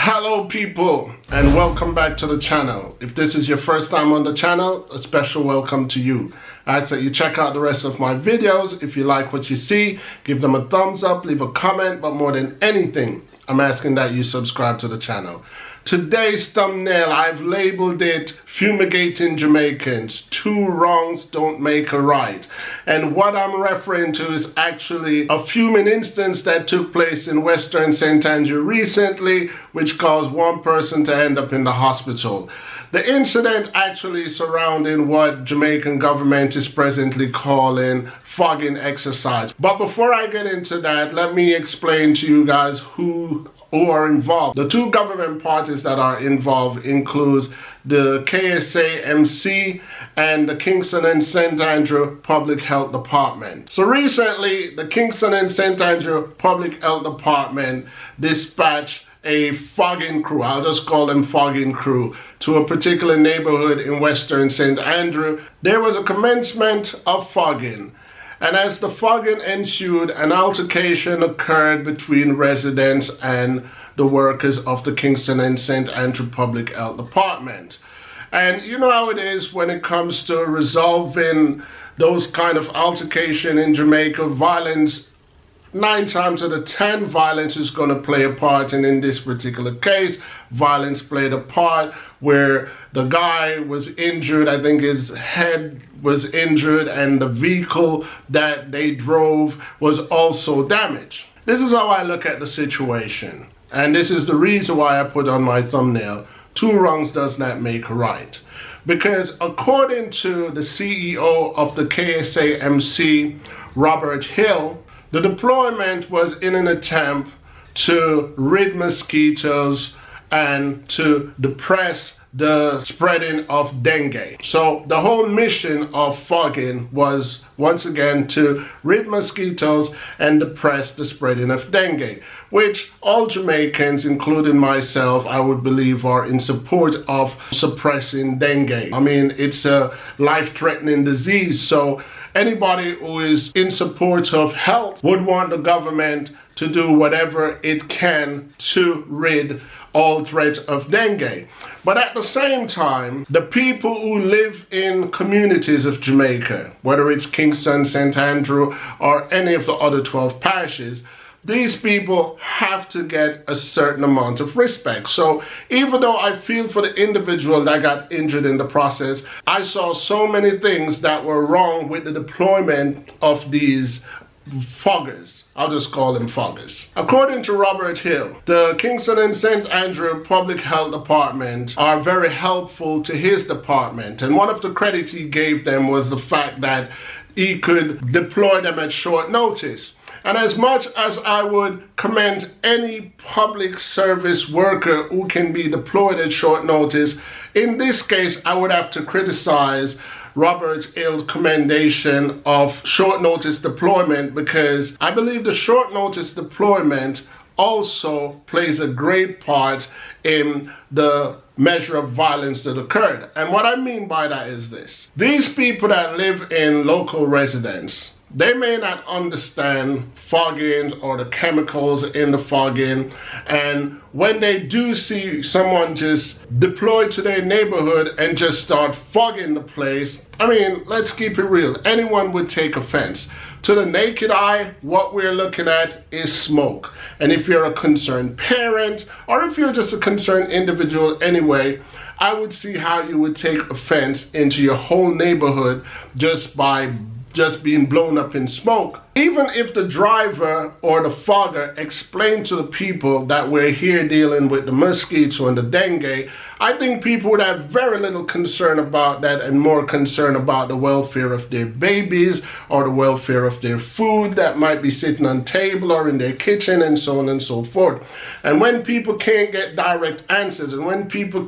Hello people, and welcome back to the channel. If this is your first time on the channel, a special welcome to you. I ask that you check out the rest of my videos. If you like what you see, give them a thumbs up, leave a comment, but more than anything, I'm asking that you subscribe to the channel. Today's thumbnail, I've labeled it Fumigating Jamaicans. Two wrongs don't make a right. And what I'm referring to is actually a fuming instance that took place in Western St. Andrew recently, which caused one person to end up in the hospital. The incident actually surrounding what Jamaican government is presently calling fogging exercise. But before I get into that, let me explain to you guys who are involved. The two government parties that are involved includes the KSA-MC and the Kingston and St. Andrew Public Health Department. So recently, the Kingston and St. Andrew Public Health Department dispatched a fogging crew, I'll just call them fogging crew, to a particular neighborhood in Western St. Andrew. There was a commencement of fogging. And as the fogging ensued, an altercation occurred between residents and the workers of the Kingston and St. Andrew Public Health Department. And you know how it is when it comes to resolving those kind of altercation in Jamaica. Violence, 9 times out of 10, violence is going to play a part. And in this particular case, violence played a part where the guy was injured. I think his head was injured and the vehicle that they drove was also damaged. This is how I look at the situation. And this is the reason why I put on my thumbnail, two wrongs does not make a right. Because according to the CEO of the KSA-MC, Robert Hill, the deployment was in an attempt to rid mosquitoes and to depress the spreading of dengue. So the whole mission of fogging was once again to rid mosquitoes and depress the spreading of dengue, which all Jamaicans, including myself, I would believe are in support of suppressing dengue. I mean, it's a life-threatening disease, so anybody who is in support of health would want the government to do whatever it can to rid all threat of dengue. But at the same time, the people who live in communities of Jamaica, whether it's Kingston, St. Andrew, or any of the other 12 parishes, these people have to get a certain amount of respect. So even though I feel for the individual that got injured in the process, I saw so many things that were wrong with the deployment of these foggers. I'll just call them foggers. According to Robert Hill, the Kingston and St. Andrew Public Health Department are very helpful to his department. And one of the credits he gave them was the fact that he could deploy them at short notice. And as much as I would commend any public service worker who can be deployed at short notice, in this case, I would have to criticize Robert Hill's commendation of short notice deployment, because I believe the short notice deployment also plays a great part in the measure of violence that occurred. And what I mean by that is this. These people that live in local residence, they may not understand fogging or the chemicals in the fogging, and when they do see someone just deploy to their neighborhood and just start fogging the place, I mean, let's keep it real, anyone would take offense. To the naked eye, what we're looking at is smoke. And if you're a concerned parent, or if you're just a concerned individual anyway, I would see how you would take offense into your whole neighborhood just by being blown up in smoke. Even if the driver or the fogger explained to the people that we're here dealing with the mosquito and the dengue, I think people would have very little concern about that and more concern about the welfare of their babies or the welfare of their food that might be sitting on table or in their kitchen and so on and so forth. And when people can't get direct answers, and when people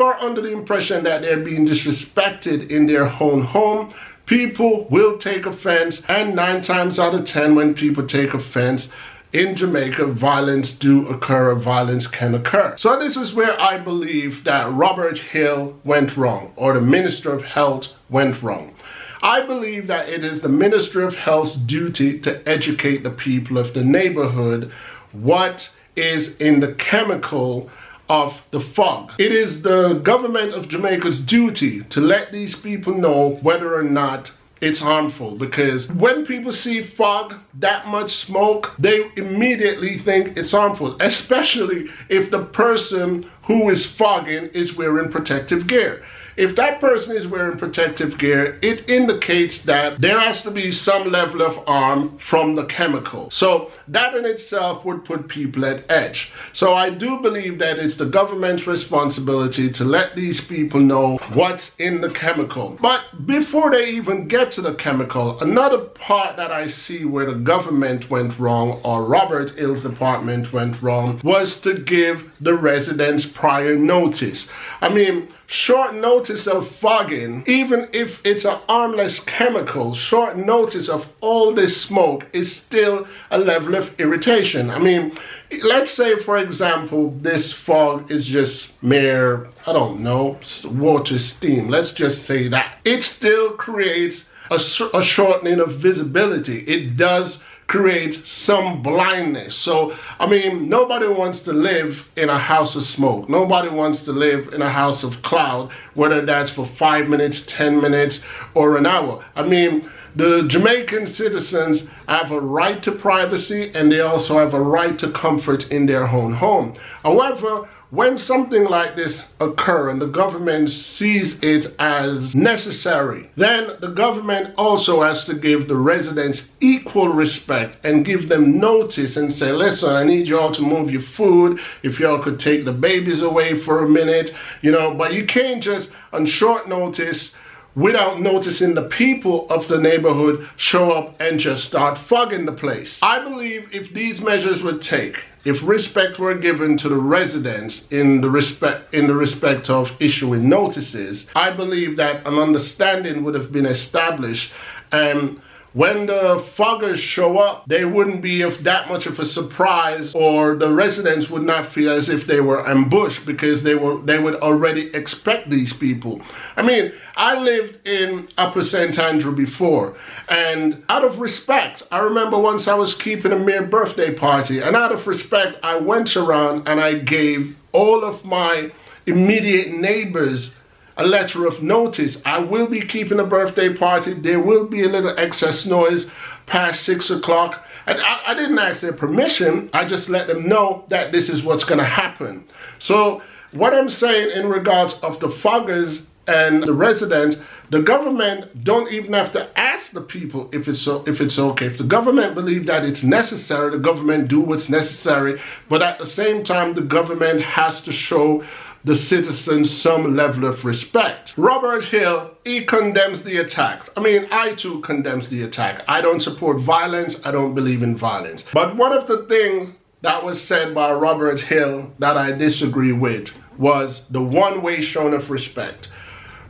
are under the impression that they're being disrespected in their own home, people will take offense, and 9 times out of 10 when people take offense in Jamaica, violence do occur, violence can occur. So this is where I believe that Robert Hill went wrong, or the Minister of Health went wrong. I believe that it is the Ministry of Health's duty to educate the people of the neighborhood what is in the chemical of the fog. It is the government of Jamaica's duty to let these people know whether or not it's harmful, because when people see fog, that much smoke, they immediately think it's harmful, especially if the person who is fogging is wearing protective gear. If that person is wearing protective gear, it indicates that there has to be some level of harm from the chemical. So that in itself would put people at edge. So I do believe that it's the government's responsibility to let these people know what's in the chemical. But before they even get to the chemical, another part that I see where the government went wrong, or Robert Hill's department went wrong, was to give the residents prior notice. I mean, short notice of fogging, even if it's a harmless chemical, short notice of all this smoke is still a level of irritation. I mean, let's say, for example, this fog is just mere, I don't know, water, steam. Let's just say that. It still creates a shortening of visibility. It does create some blindness. So, I mean, nobody wants to live in a house of smoke. Nobody wants to live in a house of cloud, whether that's for 5 minutes, 10 minutes, or an hour. I mean, the Jamaican citizens have a right to privacy, and they also have a right to comfort in their own home. However, when something like this occurs and the government sees it as necessary, then the government also has to give the residents equal respect and give them notice and say, listen, I need y'all to move your food, if y'all could take the babies away for a minute, you know, but you can't just on short notice, without noticing the people of the neighborhood, show up and just start fogging the place. I believe if these measures were taken, if respect were given to the residents in the respect of issuing notices, I believe that an understanding would have been established, and when the foggers show up, they wouldn't be of that much of a surprise, or the residents would not feel as if they were ambushed, because they would already expect these people. I mean, I lived in Upper St. Andrew before, and out of respect, I remember once I was keeping a mere birthday party, and out of respect, I went around and I gave all of my immediate neighbors a letter of notice. I will be keeping a birthday party. There will be a little excess noise past 6 o'clock. And I didn't ask their permission. I just let them know that this is what's going to happen. So what I'm saying in regards of the foggers and the residents, the government don't even have to ask the people if it's okay. If the government believe that it's necessary, the government do what's necessary. But at the same time, the government has to show the citizens some level of respect. Robert Hill, he condemns the attack. I mean, I too condemns the attack. I don't support violence. I don't believe in violence. But one of the things that was said by Robert Hill that I disagree with was the one-way showing of respect.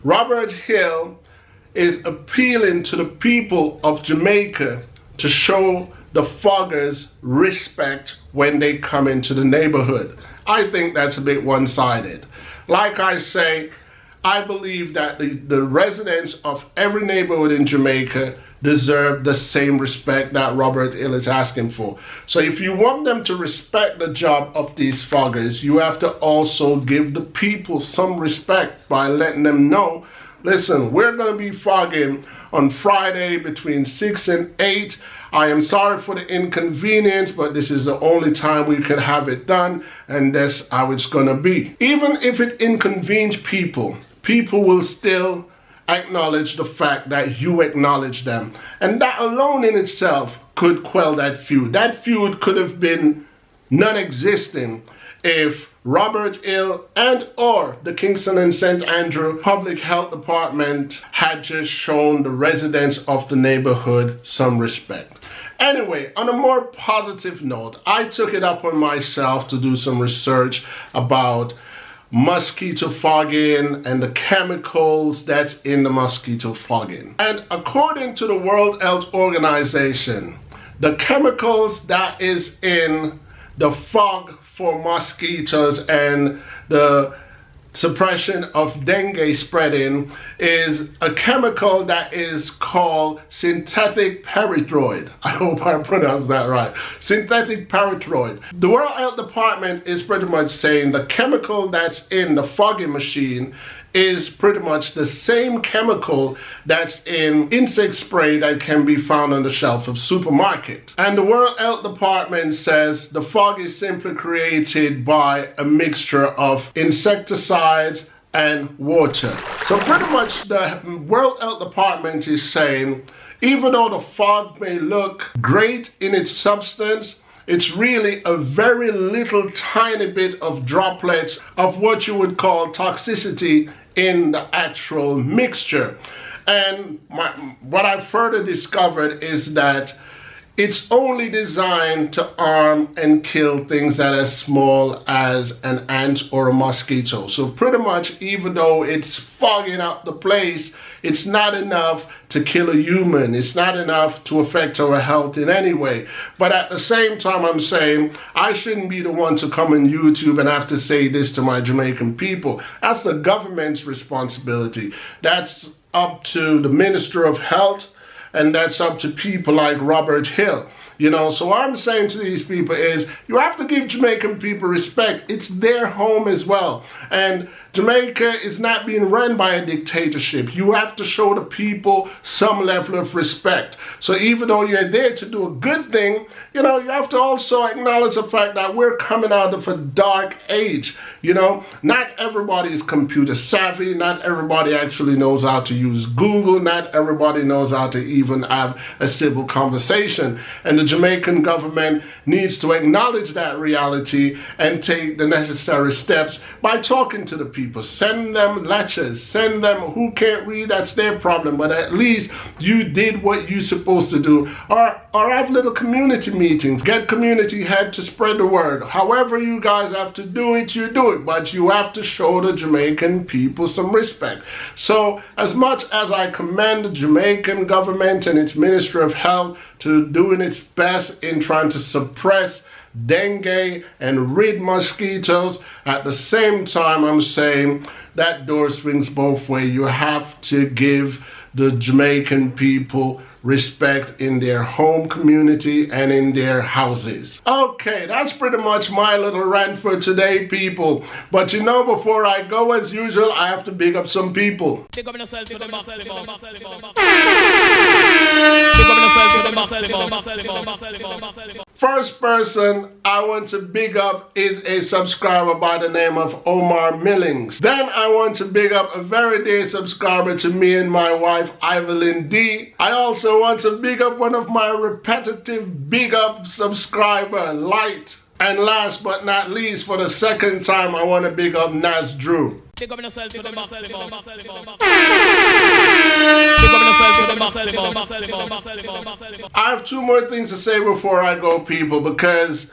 Robert Hill is appealing to the people of Jamaica to show the foggers respect when they come into the neighborhood. I think that's a bit one-sided. Like I say, I believe that the residents of every neighborhood in Jamaica deserve the same respect that Robert Hill is asking for. So if you want them to respect the job of these foggers, you have to also give the people some respect by letting them know, listen, we're going to be fogging on Friday between 6 and 8. I am sorry for the inconvenience, but this is the only time we can have it done, and that's how it's going to be. Even if it inconvenes people, people will still acknowledge the fact that you acknowledge them. And that alone in itself could quell that feud. That feud could have been non-existent if Robert Hill and or the Kingston and St. Andrew Public Health Department had just shown the residents of the neighborhood some respect. Anyway, on a more positive note, I took it upon myself to do some research about mosquito fogging and the chemicals that's in the mosquito fogging. And according to the World Health Organization, the chemicals that is in the fog for mosquitoes and the suppression of dengue spreading is a chemical that is called synthetic pyrethroid. I hope I pronounced that right. Synthetic pyrethroid. The World Health Department is pretty much saying the chemical that's in the fogging machine is pretty much the same chemical that's in insect spray that can be found on the shelf of supermarket. And the World Health Department says the fog is simply created by a mixture of insecticides and water. So pretty much the World Health Department is saying, even though the fog may look great in its substance, it's really a very little tiny bit of droplets of what you would call toxicity in the actual mixture. And what I further discovered is that it's only designed to harm and kill things that are as small as an ant or a mosquito. So pretty much, even though it's fogging up the place, it's not enough to kill a human. It's not enough to affect our health in any way. But at the same time, I'm saying I shouldn't be the one to come on YouTube and have to say this to my Jamaican people. That's the government's responsibility. That's up to the Minister of Health, and that's up to people like Robert Hill. You know, so what I'm saying to these people is you have to give Jamaican people respect. It's their home as well. And Jamaica is not being run by a dictatorship. You have to show the people some level of respect. So even though you're there to do a good thing, you know, you have to also acknowledge the fact that we're coming out of a dark age. You know, not everybody is computer savvy. Not everybody actually knows how to use Google. Not everybody knows how to even have a civil conversation. And the Jamaican government needs to acknowledge that reality and take the necessary steps by talking to the people. Send them letters, send them who can't read, that's their problem, but at least you did what you're supposed to do. Or have little community meetings, get community head to spread the word. However you guys have to do it, you do it, but you have to show the Jamaican people some respect. So as much as I commend the Jamaican government and its Ministry of Health to doing its best in trying to suppress dengue and rid mosquitoes, at the same time I'm saying that door swings both ways. You have to give the Jamaican people respect in their home community and in their houses. Okay, that's pretty much my little rant for today, people. But you know, before I go, as usual, I have to big up some people. Big up yourself to the maximum. First person I want to big up is a subscriber by the name of Omar Millings. Then I want to big up a very dear subscriber to me and my wife, Evelyn D. I also want to big up one of my repetitive big up subscriber, Light. And last but not least, for the second time, I want to big up Nas Drew. Big up yourself to the maximum. I have two more things to say before I go, people, because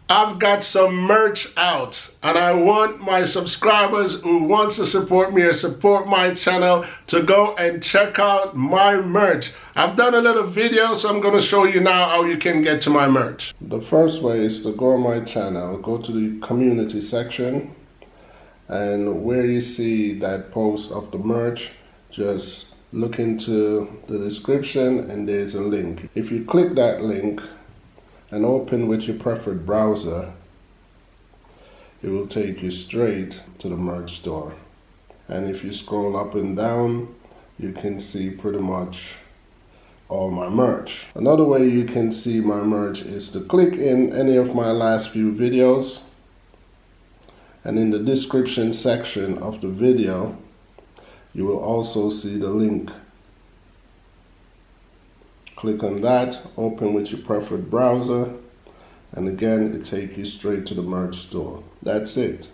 I've got some merch out and I want my subscribers who wants to support me or support my channel to go and check out my merch. I've done a little video, so I'm going to show you now how you can get to my merch. The first way is to go on my channel, go to the community section, and where you see that post of the merch, just look into the description and there's a link. If you click that link and open with your preferred browser, it will take you straight to the merch store. And if you scroll up and down, you can see pretty much all my merch. Another way you can see my merch is to click in any of my last few videos, and in the description section of the video you will also see the link. Click on that, open with your preferred browser, and again it takes you straight to the merch store. That's it.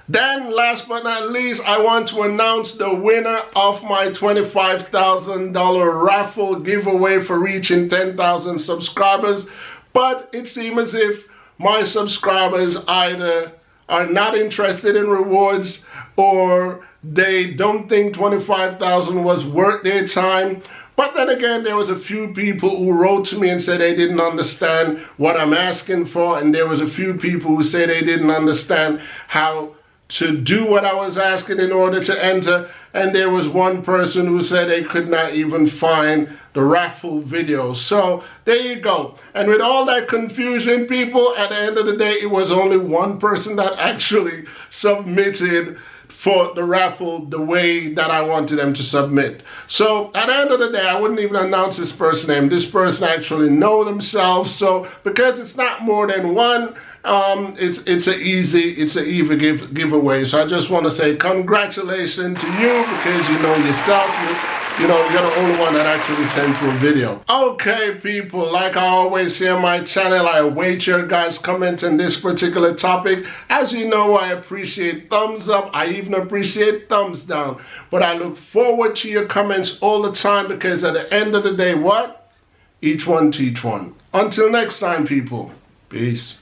Then last but not least, I want to announce the winner of my $25,000 raffle giveaway for reaching 10,000 subscribers. But it seems as if my subscribers either are not interested in rewards or they don't think 25,000 was worth their time. But then again, there was a few people who wrote to me and said they didn't understand what I'm asking for, and there was a few people who said they didn't understand how to do what I was asking in order to enter, and there was one person who said they could not even find the Raffle video. So there you go. And with all that confusion, people, at the end of the day, it was only one person that actually submitted for the raffle the way that I wanted them to submit. So at the end of the day, I wouldn't even announce this person's name. This person actually know themselves. So because it's not more than one, it's an easy giveaway. So I just want to say congratulations to you, because you know yourself. You know, you're the only one that actually sent through a video. Okay, people, like I always say on my channel, I await your guys' comments on this particular topic. As you know, I appreciate thumbs up. I even appreciate thumbs down. But I look forward to your comments all the time, because at the end of the day, what? Each one teach one. Until next time, people. Peace.